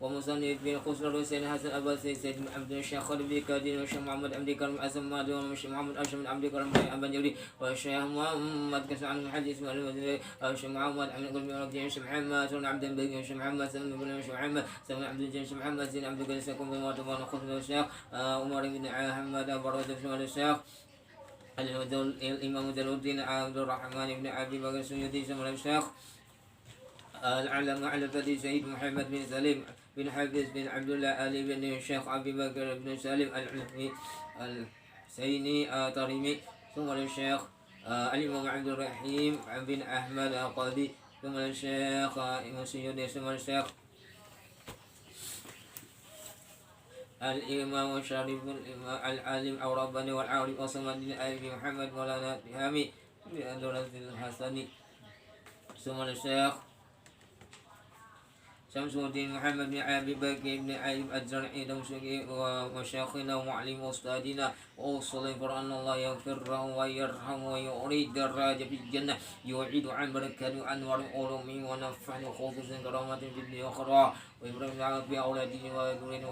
ومصنف بن خسر حسين حسن أباسي سيد عبد الشيخ خلفي كادين والشيخ محمد عبد الكريم أسماد والشيخ محمد أشرف عبد الكريم أبن جبري والشيخ محمد كسر عن الحديث والمدري والشيخ محمد عبد الكريم ورقي الشيخ محمد سلم عبد البقي الشيخ محمد سلم بن الشيخ محمد سلم عبد الجليل الشيخ محمد زين عبد القادر سكون بن واتبان خسر الشيخ عمر بن محمد برد بن الشيخ الإمام جلال الدين عبد الرحمن بن عبد البقي السيوطي سمر الشيخ العلم على الفتي سيد محمد بن سليم بن حافظ بن عبد الله علي بن الشيخ أبي بكر بن سالم العلمي السيني طريمي ثم الشيخ الإمام عبد الرحيم بن أحمد القاضي ثم الشيخ مسيوني ثم الشيخ الإمام الشريف العالم أو رباني والعارف وصمد بن أبي محمد مولانا بهامي بأدولة الحسني ثم الشيخ شمس الدين محمد بن أبي بكر بن أيوب الزرعي دمشقي ومشايخنا ومعلم أستاذنا وأوصل أن الله يغفره ويرحمه ويريد دراجة في الجنة يعيد عن بركة أنوار العلوم ونفعل خصوصا كرامة في الدنيا أخرى وإبراهيم بأولاده وذريته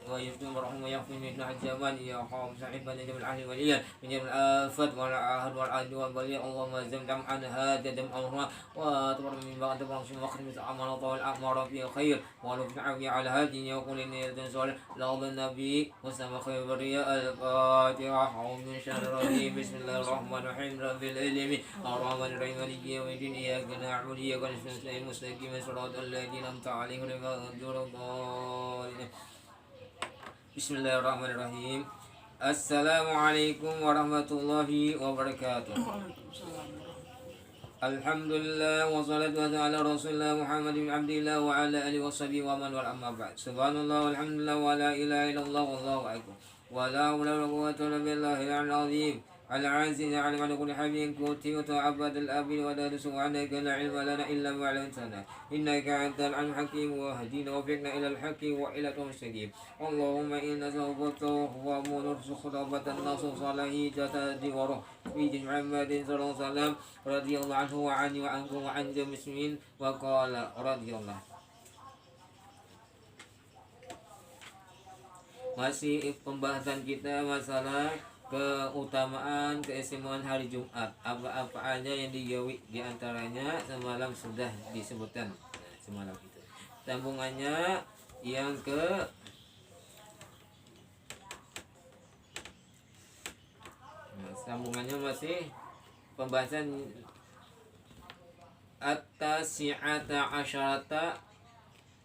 ويفتن برحمه ويغفر من الزمان يا قوم صاحبا نجم الأهل والإيمان من جميع الآفات والعهد والعهد والبلية اللهم زمزم عن هذا دم أمرنا وتبر من بعد تبر من وقت من عمل طوال الأعمار في خير ونفع على هذه يقول إن يتنسل لأرض النبي وسلم خير برية الفاتحة أعوذ من شر الرجيم بسم الله الرحمن الرحيم رب العالمين الرحمن الرحيم مالك يوم الدين إياك نعبد وإياك نستعين مستقيم صراط الذين أنعمت عليهم غير المغضوب عليهم بسم الله الرحمن الرحيم السلام عليكم ورحمة الله وبركاته Alhamdulillah wassalatu wassalamu ala rasulillah Muhammad bin Abdillah wa ala alihi washabihi wa man wal amma ba'd. Subhanallah walhamdulillah wa la ilaha illallah wallahu akbar. Wa la hawla wa la quwwata illa billahi al-azim. Al-aziz ya'lamu an kulli habibin kuti wa ta'abbad al-abi wa la subhanaka la ilma lana illa ma 'allamtana. Innaka antal alim hakim wa hadina wa fiqna ila al-haqqi wa ila al-mustaqim. Allahumma inna zawbata wa munur sukhrawatan nasu salahi jatadi wa ruh fi Muhammadin sallallahu alaihi wasallam radhiyallahu anhu wa anni wa ankum wa an muslimin wa qala radhiyallahu. Masih pembahasan kita masalah keutamaan keistimewaan hari Jumat, apa-apa aja yang digawi diantaranya semalam sudah disebutkan. Semalam itu sambungannya yang ke sambungannya masih pembahasan at-tasi'ata asyarata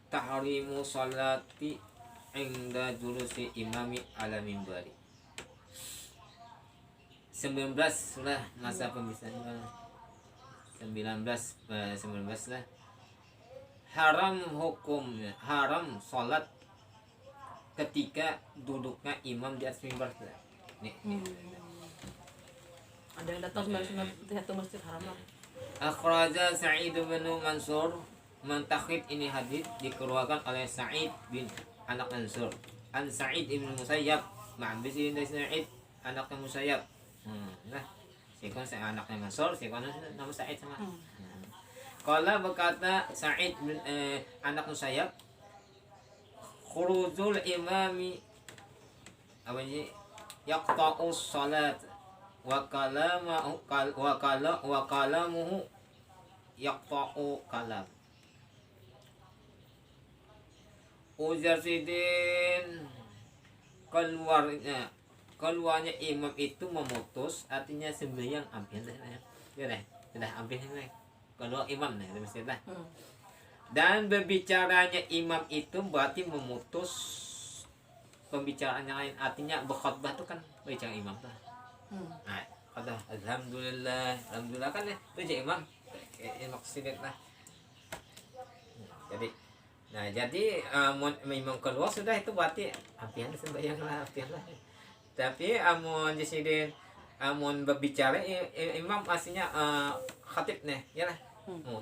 tahrimu salati inda julusi imami ala mimbari. 19 lah masa pembicaraan 19 lah. Haram hukumnya, haram salat ketika duduknya imam di atas mimbar. Nih. Ada yang datang 19 masjid haram lah. Akhraja Sa'id bin Mansur mentakhid ini hadis dikeluarkan oleh Sa'id bin anak Mansur. An Sa'id ibn Musayyab, ma'bis bin Sa'id anak Musayyab. Nah, sikon saya anaknya Mansur, sikon nama Sa'id sama. Qala berkata Sa'id bin anak Musayyab, khuruzul imami apa ini? Yaqta'u salat wa kalamuhu yaqta'u kalam. Ujar sidin keluarnya imam itu memutus, artinya sembahyang ambil ya deh, sudah ambil nih kalau imam nih sudah. Dan berbicaranya imam itu berarti memutus pembicaraan yang lain, artinya berkhutbah itu kan bicara imam tuh. Nah, kata alhamdulillah kan ya itu imam maksudnya lah. Jadi imam keluar sudah itu berarti ambil sembahyang lah. Tapi amun disini amun berbicara imam aslinya khatib nih ya lah.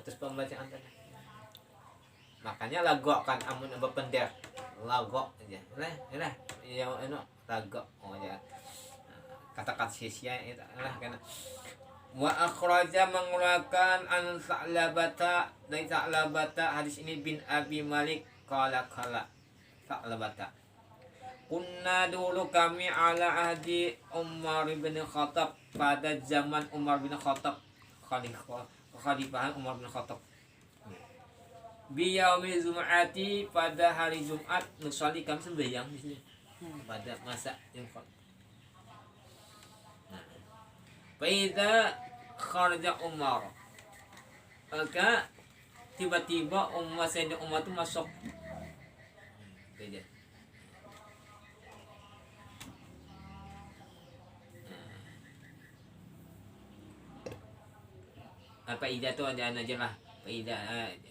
Terus pembacaan tadi. Makanya lagok kan amun berpender lagok aja lah ya lagok ya kata-kata sia itu lah kan. Wa akhraja mengeluarkan an Sa'labata dari Sa'labata hadis ini bin Abi Malik qala Sa'labata kunna dulu kami ala ahdi Umar bin Khattab pada zaman Umar bin Khattab khalifahan Umar bin Khattab biyaumi Jum'ati pada hari Jumat nusalli kami sembahyang di sini pada masa yang Faida kharaja Umar maka tiba-tiba Sayyidina Umar itu masuk beda apa ida tu ada aja lah faida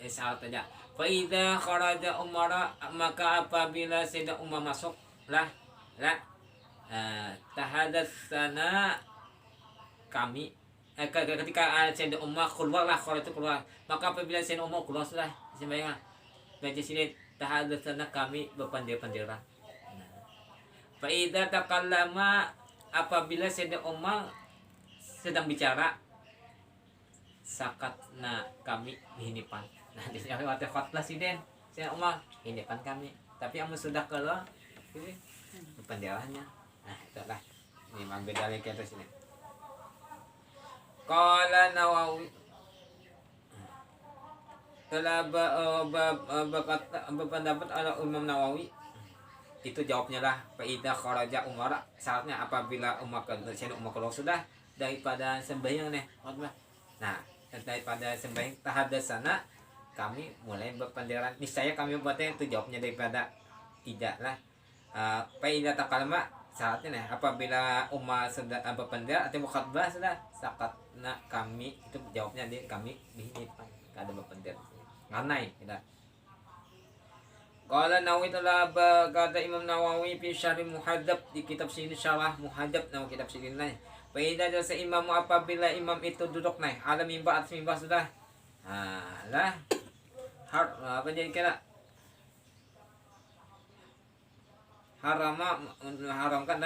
syarat aja faida kharaja Umar maka apabila Sayyidina Umar masuk lah tahadatsana kami ketika Sayyidina Umar keluar itu keluar maka apabila Sayyidina Umar keluar sudah sembahyang baca sini tahadatsana kami berpandai-pandailah faida takallama apabila Sayyidina Umar sedang bicara sakatna kami hinipan. Nah, di sini waktu khutbah siden, saya Umar hinipan kami. Tapi amun sudah keluar, ini penjelasannya. Nah, itulah. Ini memang beda lagi atas sini. Qala Nawawi telah berpendapat ala Imam Nawawi itu jawabnya lah faida kharaja Umar syaratnya apabila Umar keluar sudah daripada sembahyang nih khutbah. Nah, daripada sembahyang tahadatsana kami mulai berpendaran niscaya kami buatnya itu jawabnya daripada tidak lah faida takallama syaratnya nih apabila Umar sudah berpendar atau khutbah sudah sakatna kami itu jawabnya di kami dihinipan kada berpendar nganai tidak. Qala Nawawi telah berkata Imam Nawawi fi Syarh Muhadzab di kitab sini Syarah Muhadzab nama kitab sini lain. Faida jasa imamu apabila imam itu duduk naik ala mimbar atas mimbar sudah lah apa jadi kira haramkan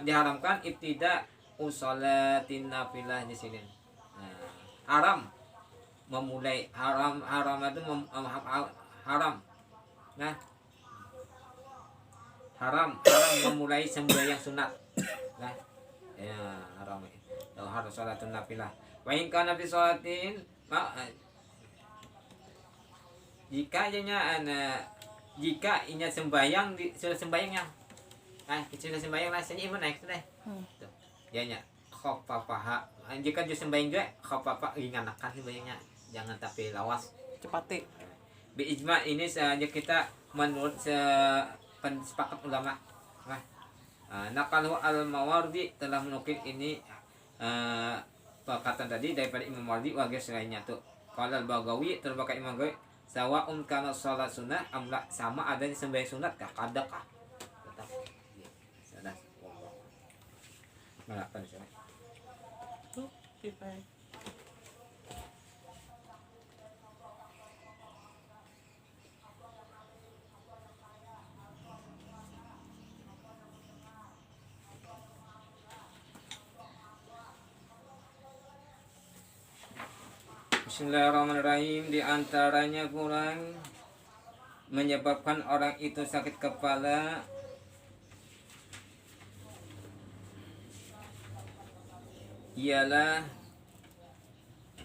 diharamkan ibtida usolatin nafilah di sini haram memulai haram itu haram nah haram memulai sembahyang sunat nah ya haram harus salatun nafilah wa in kana fi salatin jika inya sembayang sudah sembayangnya sudah sembayang lah sini iman naik sudah ya nya khaffafa jika dia sembayang juga khaffafa ringankan sembayangnya jangan tapi lawas cepati bi ijma ini saja kita menurut sepakat ulama Naqalu al-Mawardi telah menukil ini perkataan tadi daripada Imam Mawardi warga selainnya tuh. Qala al-Baghawi terbakai Imam Baghawi sawa'un kana shalat sunnah amla sama adanya sembahyang sunat kah kadakah tetap sudah melakukan sana tuh pipai Bismillahirrahmanirrahim. Di antaranya kurang menyebabkan orang itu sakit kepala ialah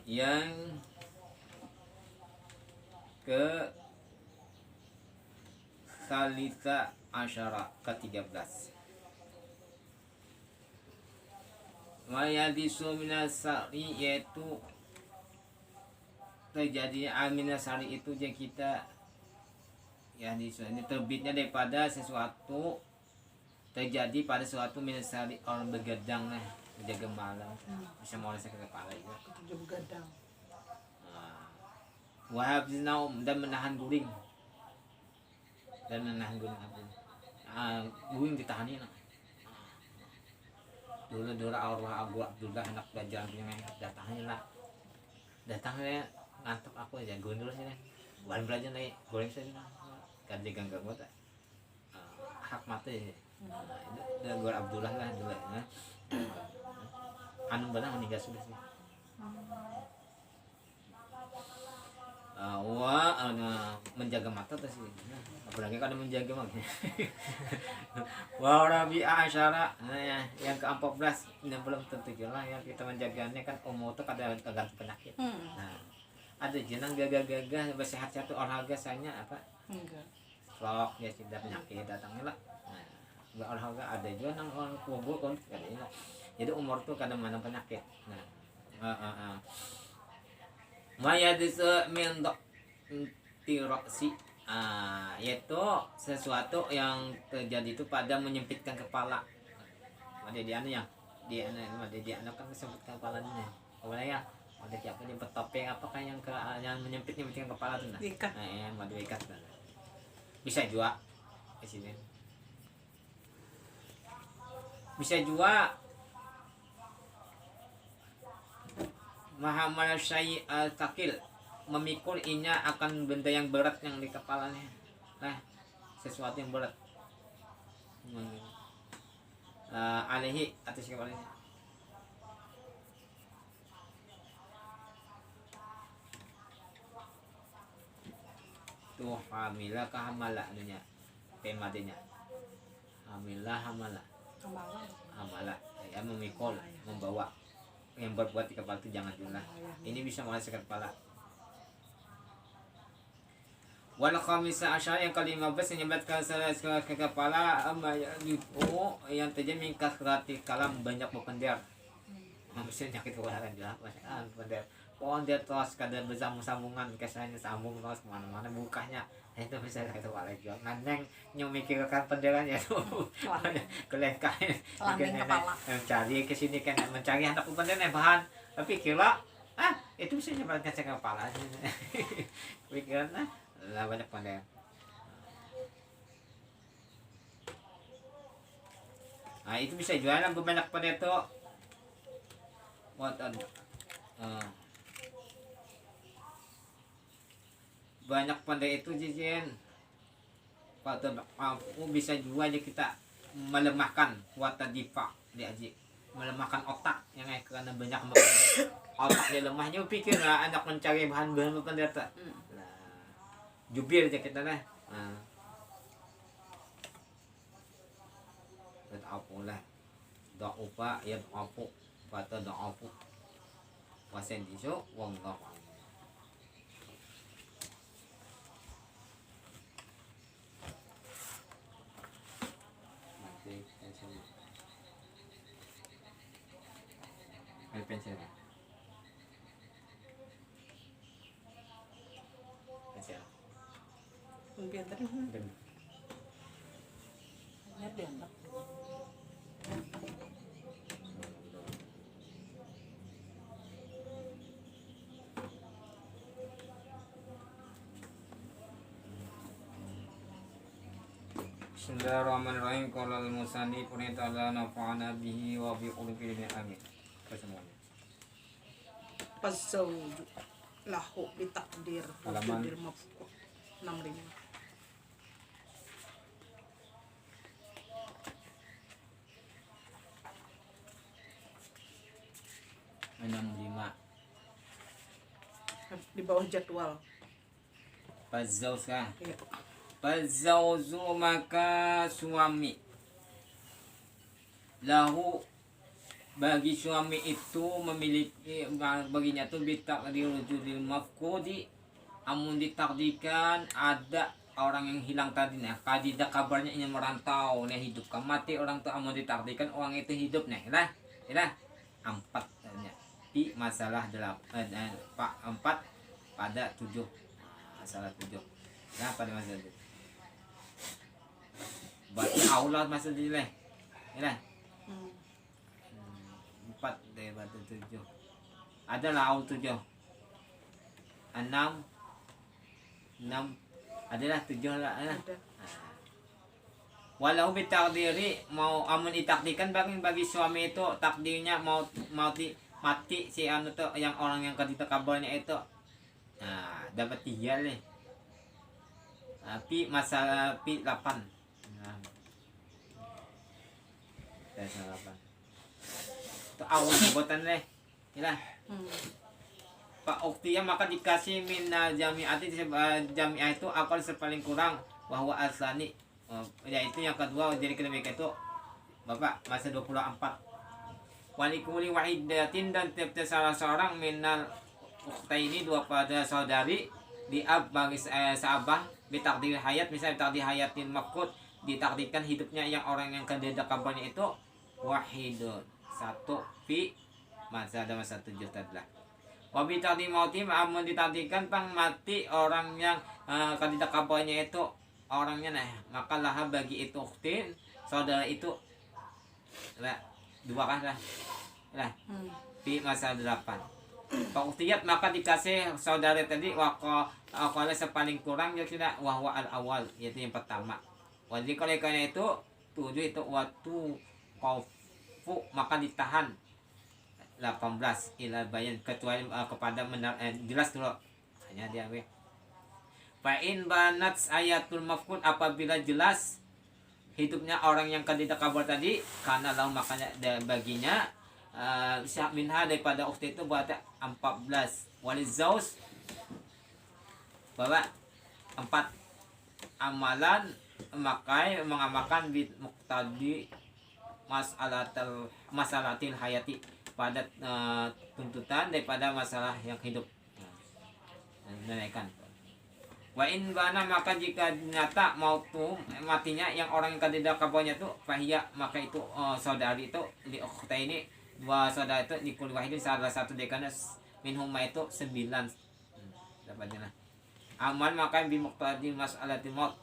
yang ke salisa asyara ke-13 Mayadisu minasari yaitu terjadi aminasari itu jadi kita ya ini terbitnya daripada sesuatu terjadi pada suatu minasari orang begadang lah menjaga malam bisa mulai sakit kepala juga tujuh begadang wahab naum dan menahan guring guring ditahanin dulu arwah Abu Abdullah anak belajar punya datangnya ngantuk aku aja gundul sih bukan belajar nih goreng sih ganti gangga gue tak hak mati itu Gor Abdullah lah dulu ya anu benar meninggal sudah sih wah menjaga mata tuh sih apalagi kalau menjaga mah wah Rabi Asyara nah ya yang ke-14 ini belum tentu lah yang kita menjaganya kan umur tuh kadang tergantung penyakit nah ada jenang gagah-gagah sehat-sehat tuh olahraga saya apa enggak vlog ya tidak penyakit datangnya lah nah olahraga ada juga nang orang kubur kan jadi umur tuh kadang mana penyakit nah Maya desa mendok tiroksi yaitu sesuatu yang terjadi itu pada menyempitkan kepala. Ada di anu yang di anu kan kesempitkan kepalanya. Boleh ya? Ada siapa yang petopeng apakah yang menyempitkan kepala tuh nah. Ikat. Mau diikat. Bisa juga di sini. Bisa juga Mahamal syai al-takil memikul inya akan benda yang berat yang di kepalanya. Nah, sesuatu yang berat. Alaihi atas kepalanya. Tuh hamilah kahamala anunya. Temanya. Hamilah hamala. Hamala. Ya memikul, membawa yang berbuat di kepala itu jangan dulu. Ini bisa merasakan kepala. Wal khamisa asyar yang ke-15 menyebabkan salah ke kepala yang terjadi mingkas rati kalam banyak berpendar. Manusia sakit kepala kan jelas pendar. Pohon dia terus kadang bersambung-sambungan kesannya sambung terus kemana-mana bukanya itu bisa sakit kepala juga. Ngandeng nyemikirkan pendaran ya tuh. Kelengkain mencari ke sini kan mencari anak pendar bahan tapi kira itu bisa menyebabkan sakit kepala. Pikiran lah banyak pandai. Nah itu bisa jualan banyak pandai itu. Banyak pandai itu jijen. Bisa juga aja kita melemahkan kuatan dipa diaji melemahkan otak yang karena banyak otak dia lemahnya pikir lah anak mencari bahan-bahan pandai tak. Jubir aja kita lah. Apa lah. Doa ya apa kata doa apa. Wasen diso wallahu a'lam. Pensil. Mungkin tadi hanya dianggap Bismillahirrahmanirrahim. Qala al-musannif wa ta'ala nafa'ana bihi wa bi ulumil amin. Kesemuanya. Pazawju lahu bitakdir Halaman mafkuh 65. Di bawah jadwal. Pazawj kan? Iya. Pazawju maka suami lahu bagi suami itu memiliki baginya tuh bitakdirul mafqudi amun ditakdirkan ada orang yang hilang tadi nah kadida kabarnya ingin merantau nih hidup mati orang tuh amun ditakdirkan orang itu hidup nih lah 4 di masalah 4 pada 7 masalah 7 nah pada masalah 7 berarti Allah masalah ini lah 4 daripada 7 adalah awal 7 6 adalah 7 lah Ada. walau bitakdiri mau amun ditakdirkan bagi suami itu takdirnya mau mati si anu tuh yang orang yang kedita kabarnya itu, nah dapat 3 nih, tapi masalah pi 8, nah, 8 itu awal sebutan deh, ilah. Pak Uktiya maka dikasih minal jami'ati, jami'ah itu akal paling kurang bahwa aslani, yaitu yang kedua dari kedemikian itu Bapak masa 24. Walikuli wahidatin dan tiap-tiap salah seorang minal ukhtaini 2 pada saudari diab bagi saabah bitakdir hayat, misalnya takdir hayatin mafqud ditakdirkan hidupnya yang orang yang kededa kabarnya itu wahidun 1 fi masa ada masa 7 tadlah. Wabi tadi mauti amun ditakdirkan pang mati orang yang kadida kabarnya itu orangnya, nah maka lah bagi itu ukhtin saudara itu lah 2 kah lah di masa 8. Pak Uktiyat maka dikasih saudara tadi wakala sepaling kurang ya tidak wahwa al awal, yaitu yang pertama. Jadi kalau karena itu 7 itu waktu kaufu maka ditahan 18 ila bayan kecuali kepada jelas dulu hanya dia fa'in banat ayatul mafqud apabila jelas hidupnya orang yang kadita kabar tadi karena lau makanya baginya minha daripada ukti itu buat 14 walizaus bahwa 4 amalan makai mengamalkan bid muqtadi masalatil hayati pada tuntutan daripada masalah yang hidup menaikkan. Wa in bana maka jika nyata mautum matinya yang orang yang tidak kabarnya itu fahiyah maka itu saudari itu di ukhta ini 2 saudara itu di kulli wahidin salah satu dekana minhum itu 9 dapatnya. Amal maka bi muqtadi mas'alatil maut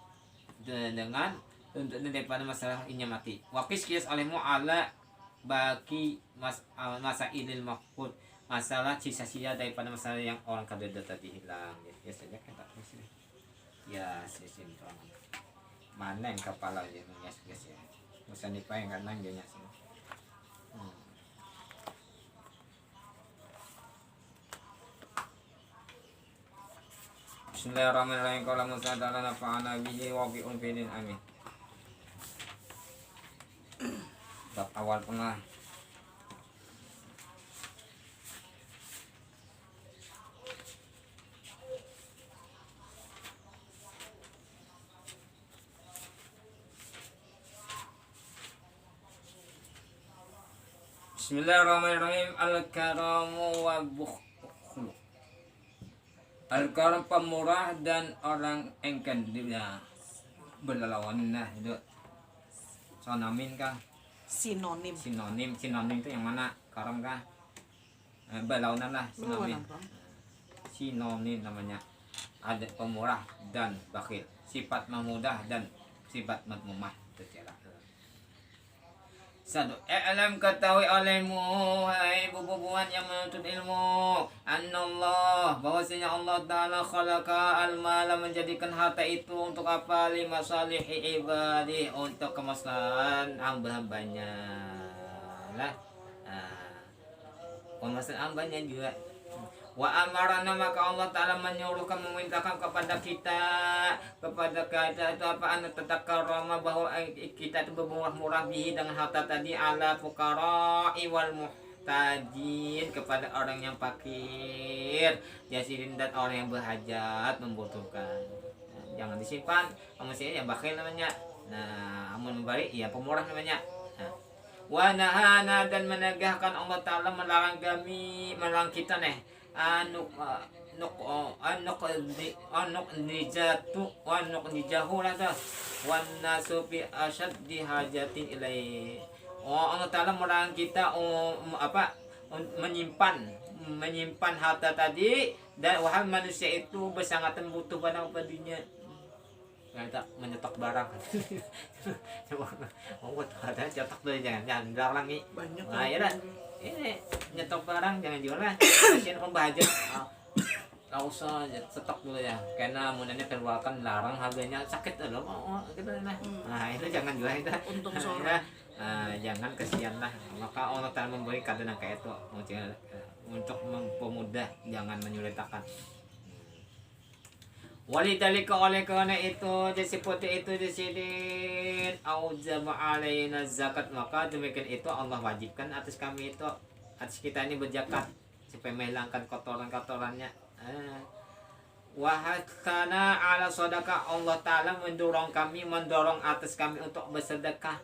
dengan tuntutan daripada masalah inya mati. Wa qis alaimu ala bagi masa ilil mafqud masalah sisa-sisa daripada masalah yang orang kedua tadi hilang. Ya saja kan tak bisa. Ya sisim mana yang kepala dia guys ya. Musa nipai kan nang dia nyas. Bismillahirrahmanirrahim. Qala Musa ta'ala nafa'ana bihi wa bi unfidin amin. Bab awal tengah. Bismillahirrahmanirrahim. Al-karamu wa bukhlu. Al-karam pemurah dan orang engken dia berlawan nah itu sonamin kah? Sinonim Sinonim itu yang mana? Karam kah? Berlawanan lah sinonim. Sinonim namanya. Ada pemurah dan bakhil, sifat memudah dan sifat matmumah itu cara. Sadu alam ketahui olehmu hai bubuan yang menuntut ilmu annallah bahwasanya Allah Ta'ala khalaqa al-mala menjadikan harta itu untuk apa? Lima salihi ibadi untuk kemaslahan hamba-hambanya lah. Kemaslahan hambanya juga. Wa amarana maka Allah Ta'ala menyuruhkan memerintahkan kepada kita itu apa anda tatakarrama bahwa kita itu bermurah-murah bihi dengan harta tadi ala fuqara'i wal muhtajin kepada orang yang fakir jasirin dan orang yang berhajat membutuhkan. Jangan disimpan manusia yang bakhil namanya. Nah amun memberi ya pemurah namanya. Wa nahana dan menegahkan Allah Ta'ala melarang kami melarang kita anuk nijatu nijahu lah dah wan nasu fi asyaddi hajatin ilai. Allah Ta'ala melarang kita menyimpan harta tadi dan wahai manusia itu bersangatan butuh padanya tak menyetok barang. Ada cetak dulu jangan larang nih. banyak Nah ya lah. Ini nyetok barang jangan jual lah. Kasihan orang bahajat. nggak usah stok dulu ya, karena amunannya keluarkan larang harganya sakit loh, gitu nah. Nah itu jangan jual itu. Untung Ya, seorang. jangan kesian lah. Maka Allah Ta'ala memberi kadang kayak itu untuk mempermudah, jangan menyulitkan. Walidhalika, oleh karena itu seperti itu disidin aujaba alaina zakat, maka demikian itu Allah wajibkan atas kami itu, atas kita ini berzakat supaya menghilangkan kotoran-kotorannya. Wahatana ala sodaka, Allah Ta'ala mendorong atas kami untuk bersedekah.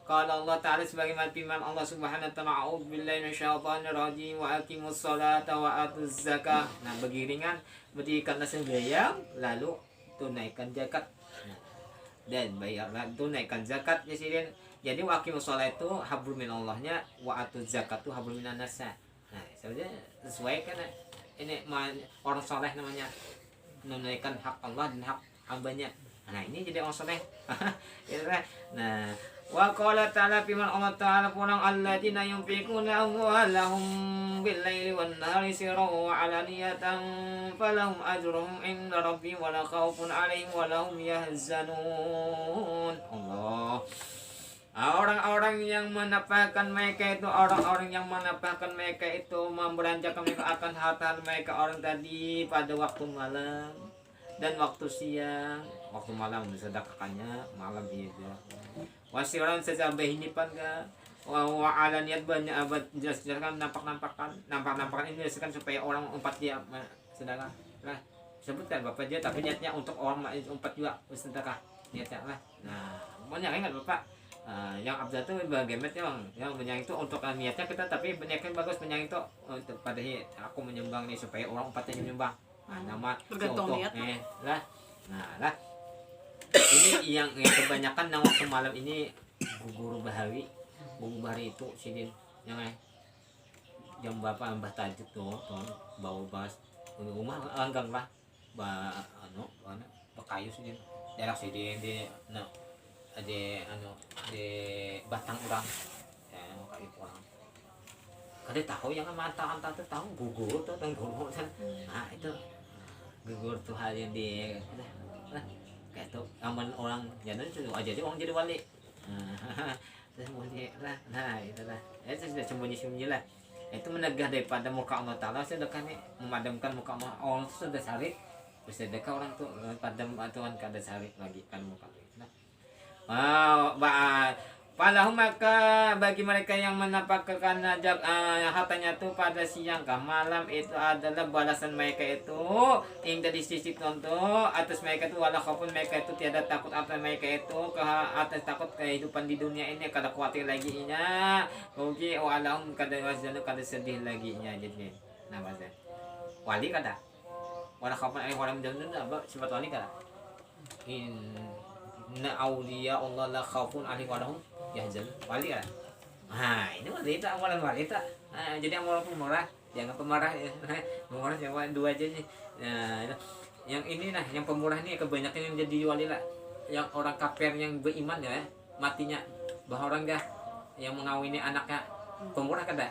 Kalau Allah Ta'ala sebagaimana firman Allah Subhanahu wa ta'ala, a'udzubillahi minasyaitonir rajim, wa aqimus sholata wa atuz zakah. Nah, begiringan berdirikanlah sembahyang lalu tunaikan zakat. Dan bayarlah tunaikan zakat ya sidin. Jadi wa aqimus sholat itu hablum minallahnya, wa atuz zakat itu hablum minan-nas. Nah, sebenarnya sesuai kan ini orang soleh namanya, menunaikan hak Allah dan hak hambanya. Nah ini jadi orang soleh. Nah, wa qala ta'ala, firman Allah Ta'ala pulang, alladzina yunfiquna amwalahum bil-laili wan-nahari sirran wa 'alaniyatan falahum ajruhum 'inda rabbihim wa la khaufun 'alaihim wa lahum yahzanun. Allah. Orang-orang yang menafkahkan mereka itu, membelanjakan mereka akan harta mereka orang tadi pada waktu malam dan waktu siang. Waktu malam disedekahkannya, malam itu. Wasiran secara hinipan ka wa alaniyat, banyak abad jelas-jelaskan, nampak-nampakan ini jelaskan supaya orang umpat dia sedekah. Nah, sebutkan Bapak dia, tapi niatnya untuk orang umpat juga sedekah niatnya lah. Nah, banyak ingat Bapak. Yang abdul itu bagaimana yang menyang itu untuk niatnya kita, tapi niatnya bagus menyang itu untuk pada aku menyumbang nih supaya orang empatnya menyumbang. Nama Tergantung niat lah. Nah lah, ini yang kebanyakan yang waktu malam ini guru bahari itu sidin yang jam berapa mbah tajuk tuh bawa bas rumah langgang lah kayu sidin daerah sidin di di batang orang ya kayak orang kada tahu yang mantap tahu gugur tuh gugur. Nah itu gugur tuh hal yang di kayak tuh aman orang jadi orang jadi wali. Sembunyi lah, nah itu lah, itu sudah sembunyi lah. Itu menegah daripada muka Allah Ta'ala, sedekahnya memadamkan muka Allah itu sudah sarik, bersedekah orang tuh padam Tuhan kada sarik lagi kan muka. Palahum, maka bagi mereka yang menapakkan hartanya itu pada siang ke malam, itu adalah balasan mereka itu hingga di sisi contoh atas mereka itu, walau khaufun, mereka itu tiada takut atas mereka itu atas takut kehidupan di dunia ini, kada khawatir lagi nya rugi, walahum kada wazan, kada sedih lagi nya. Jadi nah wazan wali kada walau khaufun walau menjadi apa sifat wali kada inna awliya Allah la khaufun alaihim wa lahum yahzan, wali kan. Nah ini wanita, amalan wanita. Nah, jadi amalan pemarah, jangan pemarah ya. Pemarah cuma dua aja nih. Nah yang ini nah, yang pemurah nih kebanyakan yang jadi wali lah, yang orang kafir yang beriman ya, matinya bahwa orang dah yang mengawini anaknya pemurah kada.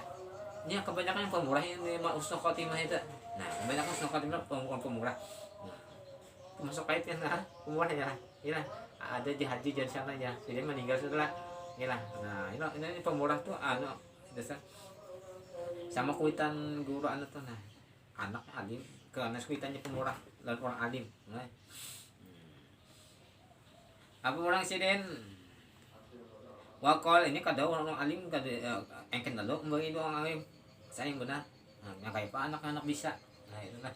Ini kebanyakan yang pemurah yang husnul khotimah itu. Nah kebanyakan husnul khotimah pemurah. Masuk kaitnya nah pemurahnya lah. Iya, ada di haji jadi sana ya, jadi meninggal setelah inilah. Nah ini pemurah tuh dasar sama kuitan guru anak tuh, nah anaknya alim karena kuitannya pemurah dan orang alim. Nah, apa orang siden wakol ini kada orang alim kada engken lalu membagi orang alim sayang benar. Nah yang kayak apa anak-anak bisa. Nah itu lah.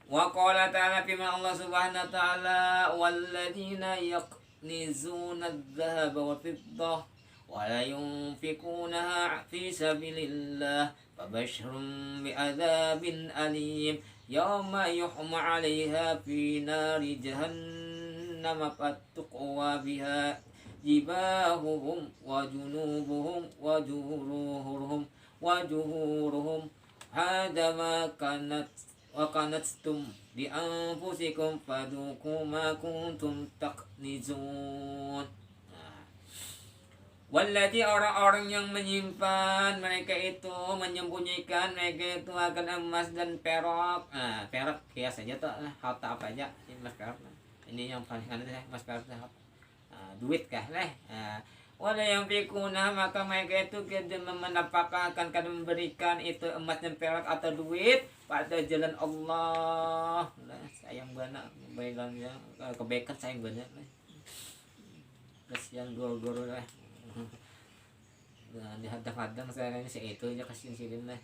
Wa qala ta'ala, firman Allah Subhanahu wa ta'ala, walladzina yaqnizuna adh-dhahaba wal fiddah wa la yunfikunaha fi sabilillah fabashshirhum bi'adzabin alim yawma yuhma 'alaiha fi nari jahannam fatuqwa biha jibahuhum wa junubuhum wa juhuruhum hadza ma kanat wa qanatstum bi anfusikum fadhuku ma kuntum taknizun. Wallati orang-orang yang menyimpan mereka itu menyembunyikan mereka itu akan emas dan perak. Nah, perak kias saja tuh, harta apa aja emas perak. Ini yang paling aneh emas perak duit kah lah. Wala yang pikuna maka mereka itu kita menapakahkan akan memberikan itu emas dan perak atau duit pada jalan Allah. Lah sayang banget baiknya kebaikan sayang banget lah. Kasihan guru-guru lah. Nah, dihadang-hadang saya ini si itu aja kasihin silin lah.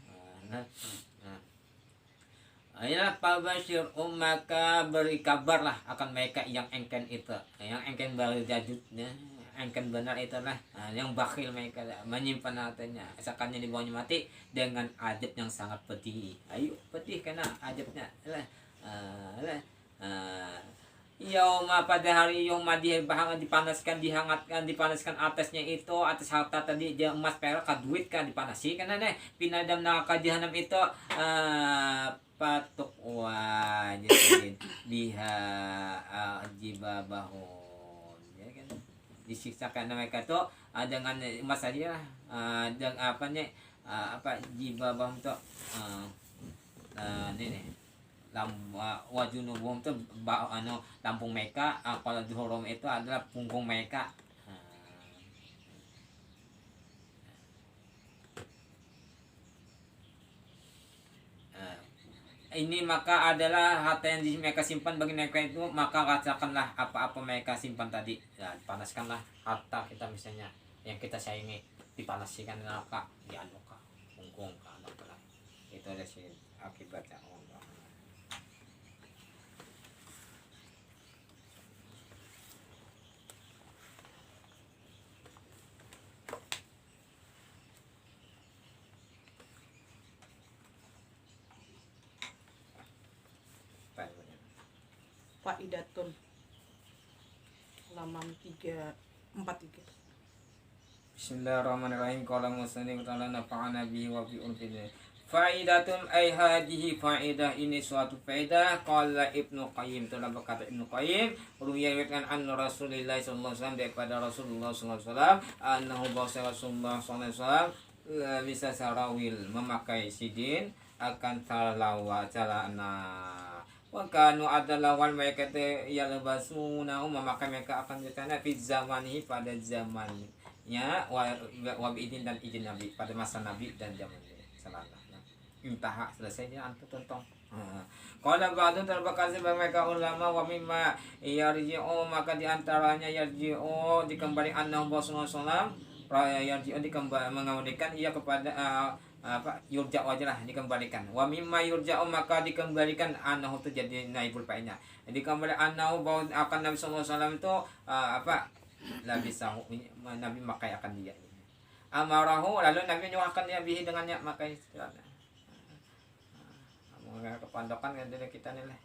Ayolah pabashir maka beri kabar lah akan mereka yang engken itu, yang engken baru jadutnya, engken benar itulah, yang bakhil mereka menyimpan hartanya, asalkannya di bawahnya mati dengan adab yang sangat pedih. Ayo pedih karena adabnya lah. Yauma pada hari yauma dipanaskan dipanaskan atasnya itu atas harta tadi dia emas perak duit kan dipanasi karena pinadam neraka jahanam itu patuk wajib biha jibabahun ya kan disiksa karena mereka tuh dengan emas saja dengan apa jibabahum tuh ini nih wajunubum itu lampung mereka kalau duhurum itu adalah punggung mereka. Ini maka adalah harta yang mereka simpan bagi mereka itu, maka rasakanlah apa-apa mereka simpan tadi ya, dipanaskanlah harta kita misalnya yang kita sayangi dipanaskan neraka di anuka punggung kan itu ada sih akibatnya. Faidatun halaman 343. Bismillahirrahmanirrahim. Qala musannif ta'ala nafa'ana bihi wa bi ulfihi. Faidatun ay hadhihi faidah, ini suatu faedah. Qala Ibnu Qayyim, telah berkata Ibnu Qayyim, ruwiyatkan an Rasulullah sallallahu alaihi wasallam, daripada Rasulullah sallallahu alaihi wasallam, annahu bahwa Rasulullah sallallahu alaihi wasallam bisa sarawil memakai sidin akan talawa calana. Wakanu adalah wal mereka ya lebasuna memakai mereka akan ditanya di zamani pada zamannya wa izin dan izin Nabi pada masa Nabi dan zaman selanjutnya. Intah selesainya antu tentang. Kalau ba'du terbakasi mereka ulama wa mimma yarji'u maka diantaranya yarji'u dikembalikan Nabi sallallahu alaihi wasallam yarji'u mengembalikan ia kepada yurja wajah dikembalikan wa mimma yurja'u maka dikembalikan anahu itu jadi naibul fa'ilnya dikembalikan anahu bahwa akan Nabi sallallahu alaihi wasallam itu Nabi makai akan dia amarahu lalu Nabi menyuahkan dia bihi dengannya makai istilahnya kepandokan kan kita nih lah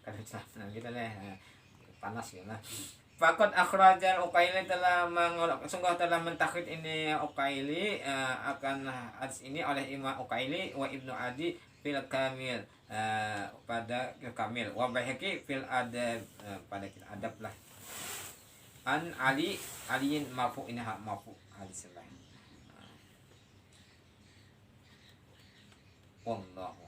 kalau kita nih panas ya lah. Fakot akhrajal Uqaili telah sungguh telah mentakhid ini Uqaili akan hadis ini oleh Imam Uqaili wa Ibnu Adi fil Kamil pada Kamil wa Baihaqi fil Adab pada adab lah an aliin mafu ini hak mafu hadis lain. Wallahu a'lam.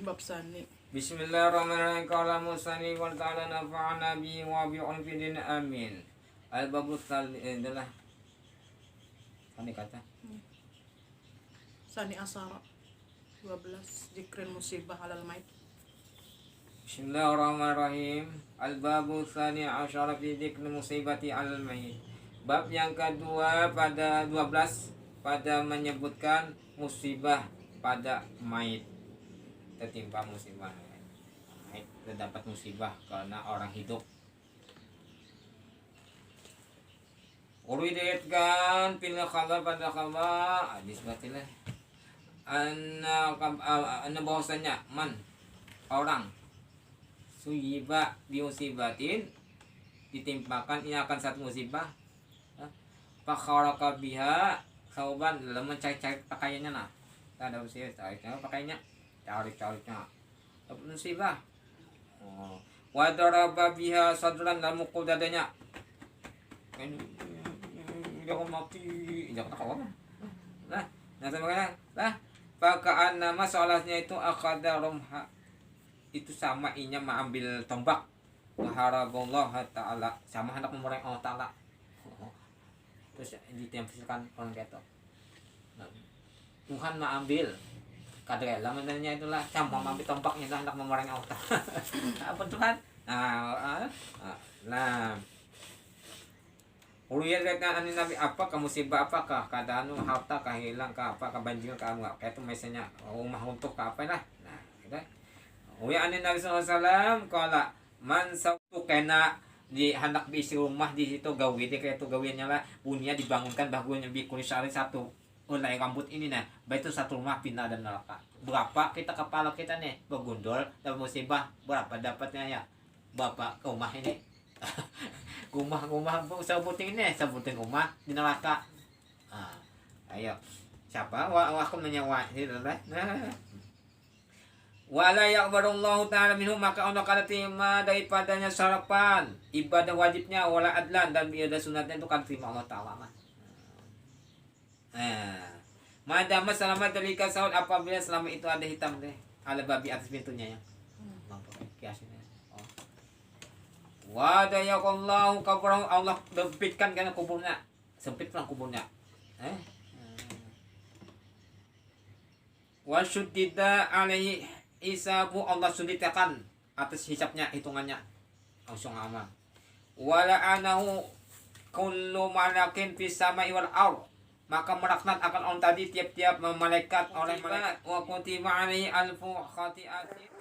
Bab sani. Bismillahirrahmanirrahim. Qala musani wa ta'ala nafa'ana bi wa bi ulfidin amin. Al-babu adalah ini kata Sani asara 12 zikrin musibah alal mait. Bismillahirrahmanirrahim. Al-babu tsani asyara fi dzikri musibati alal mayit. Bab yang kedua pada 12 pada menyebutkan musibah pada mayit. Tertimpa musibah mayit terdapat musibah karena orang hidup. Uridatkan pilih khabar pada khabar hadis batilah anna bahwasanya man orang suyiba biusibatin ditimpakan ini akan satu musibah. Fakharaka biha sauban, lalu mencari-cari pakaiannya nah. Tak ada musibah, cari pakaiannya, cari-carinya. Dapat musibah. Wa daraba biha sadran, lalu mukul dadanya. Ini jangan mati, jangan tahu apa. Nah sama lah. Pakaan nama soalnya itu akada romha, itu sama inya mengambil tombak. Waharaballah ta'ala, sama hendak memerangi Allah ta'ala. Terus ditempelkan orang gitu. Tuhan mengambil kadrela menanya itulah sama mengambil tombaknya itu hendak memerangi Allah. Apa Tuhan? Nah. Uluyat kata ani Nabi, apakah musibah, apakah keadaan harta kah hilang kah, apakah banjir kah enggak, kayak itu misalnya rumah untuk kah apa lah. Nah, gitu. Uluyat ani Nabi SAW kalau man satu kena di hendak diisi rumah di situ gawe dia kayak itu gawiannya lah, punya dibangunkan bahunya bikul sehari satu ulai rambut ini nah, baik itu satu rumah pindah dan neraka. Berapa kita kepala kita nih bergundul dan musibah, berapa dapatnya ya bapak ke rumah ini. rumah sebutin ini sebutin rumah di neraka. Ayo siapa aku menyewa itu lah. Wala yaqbalullahu ta'ala minhum, maka Allah kada terima daripadanya sarapan ibadah wajibnya wala adlan, dan ibadah sunatnya itu kan terima Allah Ta'ala. Madama selamat dari kasaud, apabila selama itu ada hitam deh ala babi atas pintunya ya. Kiasnya. Wa dayaqallahu kabrahu, Allah sempitkan karena kuburnya. Sempit pulang kuburnya. Wa syuddida alaihi hisabu, Allah suditakan atas hisabnya, hitungannya langsung aman. Wala anahu kullu malakin fis samai wal ardh, maka melaknat akan orang tadi tiap-tiap malaikat oleh malaikat. Wa kutiba alaihi alfu khati'atin,